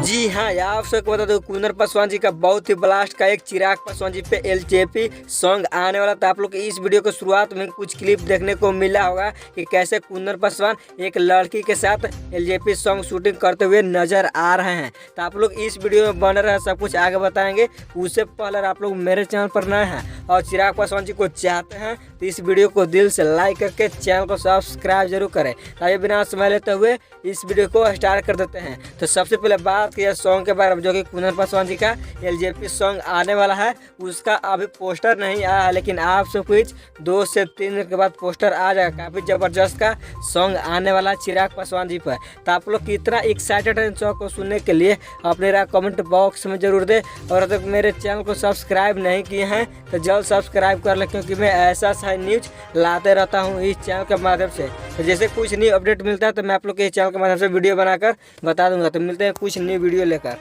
जी हाँ, आप सबको बता दो कुंदन पासवान जी का बहुत ही ब्लास्ट का एक चिराग पासवान जी पे एलजेपी सॉन्ग आने वाला था। आप लोग इस वीडियो को शुरुआत में कुछ क्लिप देखने को मिला होगा कि कैसे कुंदन पासवान एक लड़की के साथ एलजेपी सॉन्ग शूटिंग करते हुए नजर आ रहे हैं। तो आप लोग इस वीडियो में बने रहे, सब कुछ आगे बताएंगे। उससे पहले आप लोग मेरे चैनल पर नए हैं और चिराग पासवान जी को चाहते हैं तो इस वीडियो को दिल से लाइक करके चैनल को सब्सक्राइब जरूर करें। तो बिना समय लेते हुए इस वीडियो को स्टार्ट कर देते हैं। तो सबसे पहले बात किया सॉन्ग के बारे में, जो कि कुंदन पासवान जी का एलजेपी सॉन्ग आने वाला है। उसका अभी पोस्टर नहीं आया है, लेकिन आप सब कुछ 2 से 3 दिन के बाद पोस्टर आ जाएगा। काफ़ी ज़बरदस्त का सॉन्ग आने वाला है चिराग पासवान जी पर। तो आप लोग कितना एक्साइटेड हैं सॉन्ग को सुनने के लिए अपने राय कमेंट बॉक्स में जरूर दें। और अगर मेरे चैनल को सब्सक्राइब नहीं किए हैं तो जल्द सब्सक्राइब कर लें, क्योंकि मैं ऐसा न्यूज लाते रहता हूँ इस चैनल के माध्यम से। तो जैसे कुछ न्यू अपडेट मिलता है तो मैं आप लोग के चैनल के माध्यम से वीडियो बनाकर बता दूंगा। तो मिलते हैं कुछ न्यू वीडियो लेकर।